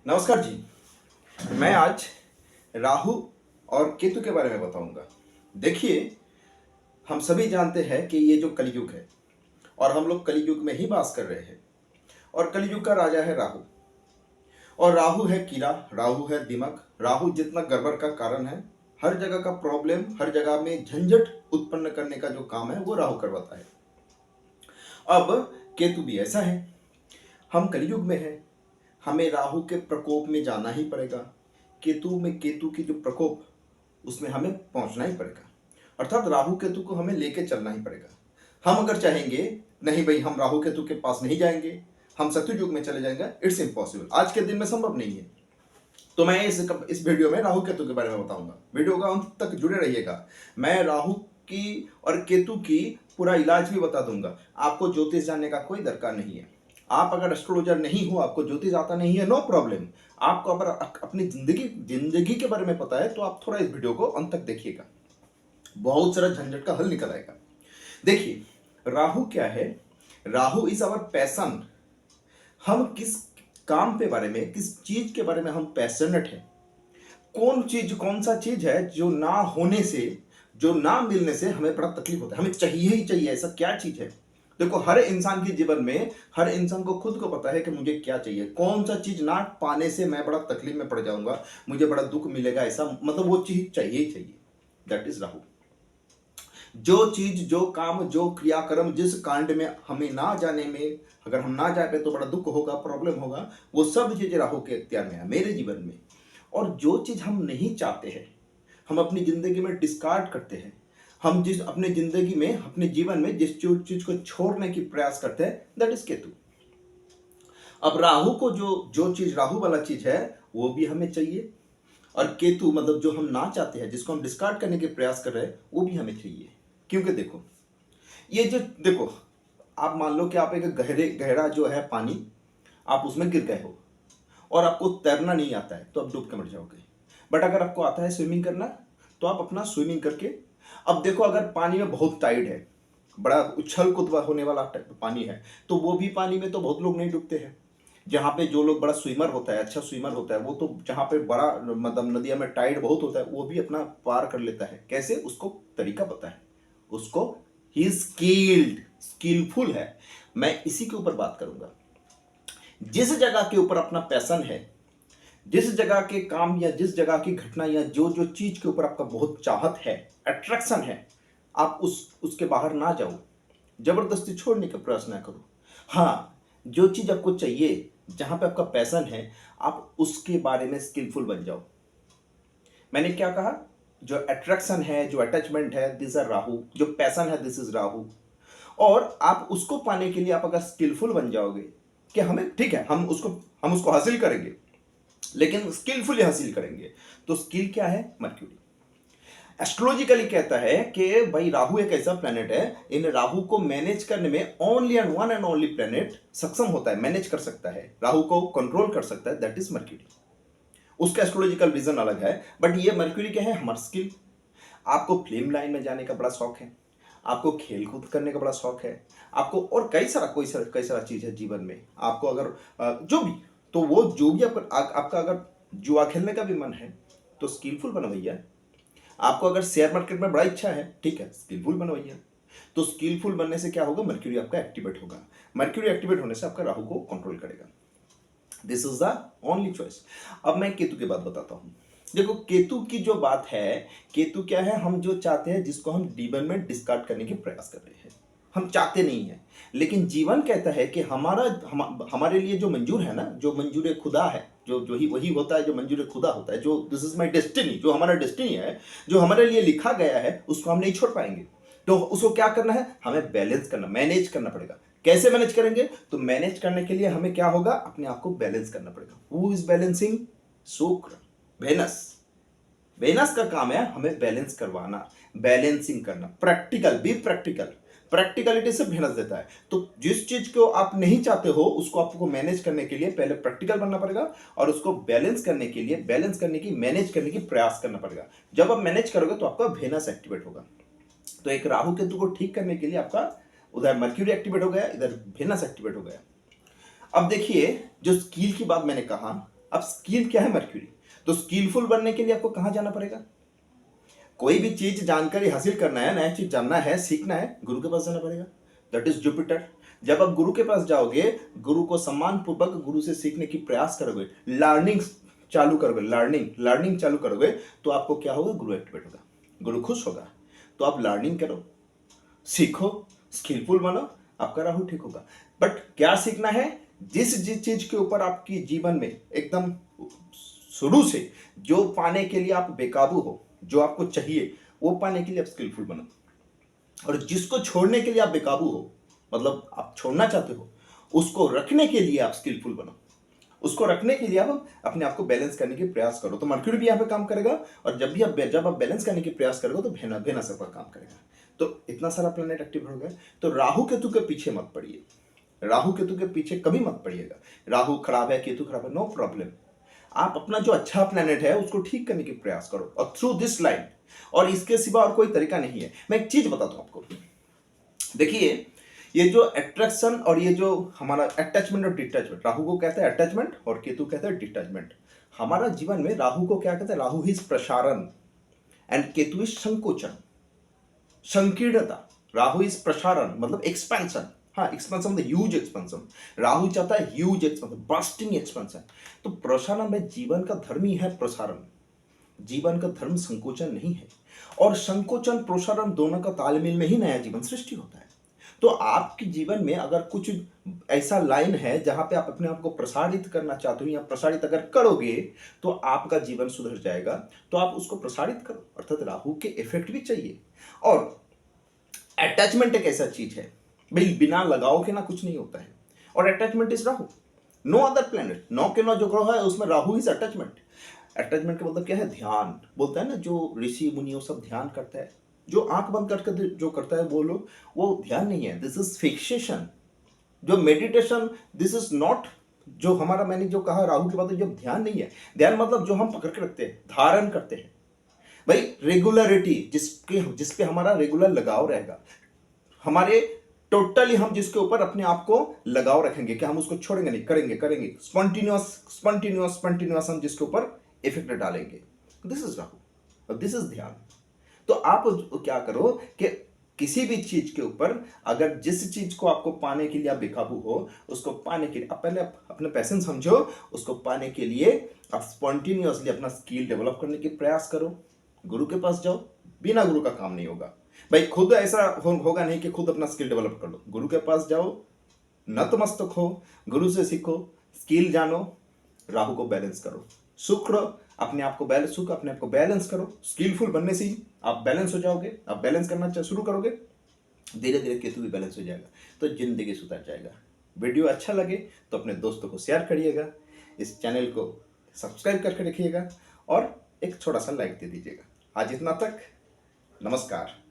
नमस्कार जी। मैं आज राहु और केतु के बारे में बताऊंगा। देखिए, हम सभी जानते हैं कि ये जो कलयुग है और हम लोग कलयुग में ही वास कर रहे हैं। और कलयुग का राजा है राहु। और राहु है कीड़ा, राहु है दिमाग, राहु जितना गड़बड़ का कारण है। हर जगह का प्रॉब्लम, हर जगह में झंझट उत्पन्न करने का जो काम है वो राहु करवाता है। अब केतु भी ऐसा है। हम कलयुग में हैं, हमें राहु के प्रकोप में जाना ही पड़ेगा। केतु की जो प्रकोप, उसमें हमें पहुंचना ही पड़ेगा। अर्थात राहु केतु को हमें लेके चलना ही पड़ेगा। हम अगर चाहेंगे नहीं भाई हम राहु केतु के पास नहीं जाएंगे, हम सतयुग युग में चले जाएंगे, इट्स इम्पॉसिबल, आज के दिन में संभव नहीं है। तो मैं इस वीडियो में राहु केतु के बारे में बताऊंगा। वीडियो का अंत तक जुड़े रहिएगा। मैं राहु की और केतु की पूरा इलाज भी बता दूंगा। आपको ज्योतिष जानने का कोई दरकार नहीं है। आप अगर एस्ट्रोलॉजर नहीं हो, आपको ज्योतिष आता नहीं है, नो प्रॉब्लम। आपको अगर अपनी जिंदगी के बारे में पता है तो आप थोड़ा इस वीडियो को अंत तक देखिएगा। बहुत सारा झंझट का हल निकल आएगा। देखिए, राहु क्या है? Rahu is our passion. हम किस काम पे बारे में, किस चीज के बारे में हम पैशनेट है। कौन सा चीज है जो ना होने से, जो ना मिलने से हमें बड़ा तकलीफ होता है, हमें चाहिए ही चाहिए, ऐसा क्या चीज है? देखो, हर इंसान के जीवन में हर इंसान को खुद को पता है कि मुझे क्या चाहिए। कौन सा चीज ना पाने से मैं बड़ा तकलीफ में पड़ जाऊंगा, मुझे बड़ा दुख मिलेगा, ऐसा मतलब वो चीज चाहिए ही चाहिए। That is Rahu. जो चीज, जो काम, जो क्रियाक्रम, जिस कांड में हमें ना जाने में, अगर हम ना जा पाए तो बड़ा दुख होगा, प्रॉब्लम होगा, वो सब चीजें राहु के इख्तियार में है मेरे जीवन में। और जो चीज हम नहीं चाहते हैं, हम अपनी जिंदगी में डिस्कार्ड करते हैं, हम जिस अपने जिंदगी में, अपने जीवन में जिस चीज को छोड़ने की प्रयास करते हैं, दैट इज केतु। अब राहु को जो चीज राहु वाला चीज है वो भी हमें चाहिए, और केतु मतलब जो हम ना चाहते हैं, जिसको हम डिस्कार्ड करने के प्रयास कर रहे हैं, वो भी हमें चाहिए। क्योंकि देखो, ये जो देखो, आप मान लो कि आप एक गहरा जो है पानी, आप उसमें गिर गए हो और आपको तैरना नहीं आता है तो आप डूब के मर जाओगे। बट अगर आपको आता है स्विमिंग करना, तो आप अपना स्विमिंग करके, अब देखो अगर पानी में बहुत टाइड है, बड़ा उछल कूद होने वाला पानी है, तो वो भी पानी में तो बहुत लोग नहीं डूबते हैं। जहाँ पे जो लोग बड़ा स्विमर होता है, अच्छा स्विमर होता है, वो तो जहाँ पे बड़ा मतलब नदिया में टाइड बहुत होता है, वो भी अपना पार कर लेता है। कैसे? उसको तरीका पता है, उसको ही स्किलफुल है। मैं इसी के ऊपर बात करूंगा। जिस जगह के ऊपर अपना पैशन है, जिस जगह के काम या जिस जगह की घटना या जो जो चीज के ऊपर आपका बहुत चाहत है, अट्रैक्शन है, आप उसके बाहर ना जाओ, जबरदस्ती छोड़ने का प्रयास ना करो। हाँ, जो चीज आपको चाहिए, जहां पे आपका पैशन है, आप उसके बारे में स्किलफुल बन जाओ। मैंने क्या कहा? जो अट्रैक्शन है, जो अटैचमेंट है, दिस आर राहु। जो पैशन है, दिस इज राहु। और आप उसको पाने के लिए आप अगर स्किलफुल बन जाओगे कि हमें ठीक है, हम उसको हासिल करेंगे, लेकिन स्किलफुली हासिल करेंगे। तो स्किल क्या है? मर्क्यूरी एस्ट्रोलॉजिकली कहता है कि भाई राहु एक ऐसा प्लेनेट है, इन राहु को मैनेज करने में only and one and only planet सक्षम होता है, मैनेज कर सकता है, राहु को कंट्रोल कर सकता है, दैट इज मर्क्यूरी। उसका एस्ट्रोलॉजिकल रीजन अलग है, बट ये मर्क्यूरी क्या है? हमारा स्किल। आपको फिल्म लाइन में जाने का बड़ा शौक है, आपको खेल कूद करने का बड़ा शौक है, आपको और कई सारा चीज है जीवन में। आपको अगर जो भी, तो वो जो भी आपका अगर जुआ खेलने का भी मन है तो स्किलफुल बनो भैया। आपको अगर शेयर मार्केट में बड़ा इच्छा है, ठीक है, स्किलफुल बनो भैया। तो स्किलफुल बनने से क्या होगा? मर्क्यूरी आपका एक्टिवेट होगा। मर्क्यूरी एक्टिवेट होने से आपका राहु को कंट्रोल करेगा। This is the only choice. अब मैं केतु की बात बताता हूं। देखो, केतु की जो बात है, केतु क्या है? हम जो चाहते हैं, जिसको हम जीवन में डिस्कार्ड करने की प्रयास कर रहे हैं, हम चाहते नहीं है, लेकिन जीवन कहता है कि हमारे लिए जो मंजूर है ना, जो मंजूर खुदा है, जो जो ही वही होता है जो मंजूर खुदा होता है, जो दिस इज माई डेस्टिनी, जो हमारा डेस्टिनी है, जो हमारे लिए लिखा गया है, उसको हम नहीं छोड़ पाएंगे। तो उसको क्या करना है? हमें बैलेंस करना, मैनेज करना पड़ेगा। कैसे मैनेज करेंगे? तो मैनेज करने के लिए हमें क्या होगा? अपने आप को बैलेंस करना पड़ेगा। Who is balancing? शुक्र, वेनस। वेनस का काम है हमें बैलेंस करवाना, बैलेंसिंग करना, प्रैक्टिकल, बी प्रैक्टिकल। प्रैक्टिकलिटी से वेनस देता है। तो जिस चीज को आप नहीं चाहते हो, उसको आपको मैनेज करने के लिए पहले प्रैक्टिकल बनना पड़ेगा, और उसको बैलेंस करने के लिए, बैलेंस करने की, मैनेज करने की प्रयास करना पड़ेगा। जब आप मैनेज करोगे तो आपका वेनस एक्टिवेट होगा। तो एक राहु केतु को ठीक करने के लिए आपका उधर मर्क्यूरी एक्टिवेट हो गया, इधर वेनस एक्टिवेट हो गया। अब देखिए, जो स्किल की बात मैंने कहा, अब स्किल क्या है? मर्क्यूरी। तो स्किलफुल बनने के लिए आपको कहाँ जाना पड़ेगा? कोई भी चीज जानकारी हासिल करना है, नया चीज जानना है, सीखना है, गुरु के पास जाना पड़ेगा। That is Jupiter. जब आप गुरु के पास जाओगे, गुरु को सम्मान पूर्वक गुरु से सीखने की प्रयास करोगे, लर्निंग चालू करोगे, लर्निंग चालू करोगे, तो आपको क्या होगा? गुरु एक्टिवेट होगा, गुरु खुश होगा। तो आप लर्निंग करो, सीखो, स्किलफुल बनो, आपका राहु ठीक होगा। बट क्या सीखना है? जिस चीज के ऊपर आपकी जीवन में एकदम शुरू से जो पाने के लिए आप बेकाबू हो, जो आपको चाहिए, वो पाने के लिए आप स्किलफुल बनो। और जिसको छोड़ने के लिए आप बेकाबू हो, मतलब आप छोड़ना चाहते हो, उसको रखने के लिए आप स्किलफुल बनो। उसको रखने के लिए आप अपने आप को बैलेंस करने की प्रयास करो। तो मर्क्यूरी भी यहाँ पे काम करेगा, और जब आप बैलेंस करने की प्रयास करोगे तो वेनस पर काम करेगा। तो इतना सारा प्लेनेट एक्टिव हो गया। तो राहु केतु के पीछे मत पड़िए, राहु केतु के पीछे कभी मत पड़िएगा। राहु खराब है, केतु खराब है, नो प्रॉब्लम। आप अपना जो अच्छा प्लेनेट है उसको ठीक करने की प्रयास करो, और थ्रू दिस लाइन, और इसके सिवा और कोई तरीका नहीं है। मैं एक चीज बताता हूं आपको। देखिए, ये जो अट्रैक्शन और ये जो हमारा अटैचमेंट और डिटैचमेंट, राहु को कहते हैं अटैचमेंट और केतु कहते हैं डिटैचमेंट। हमारा जीवन में राहु को क्या कहते हैं? राहु इज प्रसारण एंड केतु इज संकोचन, संकीर्णता। राहु इज प्रसारण मतलब एक्सपेंशन, हाँ एक्सपेंशन मतलब ह्यूज एक्सपेंशन। राहु चाहता है ह्यूज एक्सपेंशन, बर्स्टिंग एक्सपेंशन। तो प्रसारण में जीवन का धर्म ही है प्रसारण, जीवन का धर्म संकोचन नहीं है। और संकोचन प्रसारण दोनों का तालमेल में ही नया जीवन सृष्टि होता है। तो आपके जीवन में अगर कुछ ऐसा लाइन है जहां पे आप अपने आप को प्रसारित करना चाहते हो, या प्रसारित अगर करोगे तो आपका जीवन सुधर जाएगा, तो आप उसको प्रसारित करो। अर्थात राहु के इफेक्ट भी चाहिए। और अटैचमेंट एक ऐसा चीज है भाई, बिना लगाव के ना कुछ नहीं होता है, और attachment is Rahu. No other planet, नौ के नौ जो ग्रह है उसमें राहु इज अटैचमेंट। अटैचमेंट का मतलब क्या है? ध्यान। बोलता है ना, जो ऋषि मुनि वो सब ध्यान करता है, जो आंख बंद करके जो करता है वो लोग, वो ध्यान नहीं है, दिस इज फिक्सेशन। जो मेडिटेशन, दिस इज नॉट, जो हमारा मैंने जो कहा राहु की बात है, जो ध्यान नहीं है। ध्यान मतलब जो हम पकड़ के रखते हैं, धारण करते हैं भाई, रेगुलरिटी, जिसपे हमारा रेगुलर लगाव रहेगा, हमारे टोटली हम जिसके ऊपर अपने आप को लगाव रखेंगे कि हम उसको छोड़ेंगे नहीं, करेंगे स्पॉन्टिन्यूअस हम जिसके ऊपर इफेक्ट डालेंगे, this is Rahu, this is ध्यान। तो आप क्या करो कि किसी भी चीज के ऊपर, अगर जिस चीज को आपको पाने के लिए आप बेकाबू हो, उसको पाने के लिए आप पहले अपने पैशन समझो, उसको पाने के लिए आप स्पॉन्टिन्यूअसली अपना स्किल डेवलप करने की प्रयास करो। गुरु के पास जाओ, बिना गुरु का काम नहीं होगा भाई। खुद ऐसा होगा नहीं कि खुद अपना स्किल डेवलप कर लो। गुरु के पास जाओ, नतमस्तक हो, गुरु से सीखो, स्किल जानो, राहु को बैलेंस करो, सुख रहो, अपने आप को बैलेंस करो। स्किलफुल बनने से ही आप बैलेंस हो जाओगे। आप बैलेंस करना शुरू करोगे, धीरे धीरे केतु भी बैलेंस हो जाएगा, तो जिंदगी सुधर जाएगा। वीडियो अच्छा लगे तो अपने दोस्तों को शेयर करिएगा, इस चैनल को सब्सक्राइब करके रखिएगा, और एक छोटा सा लाइक दे दीजिएगा। आज इतना तक, नमस्कार।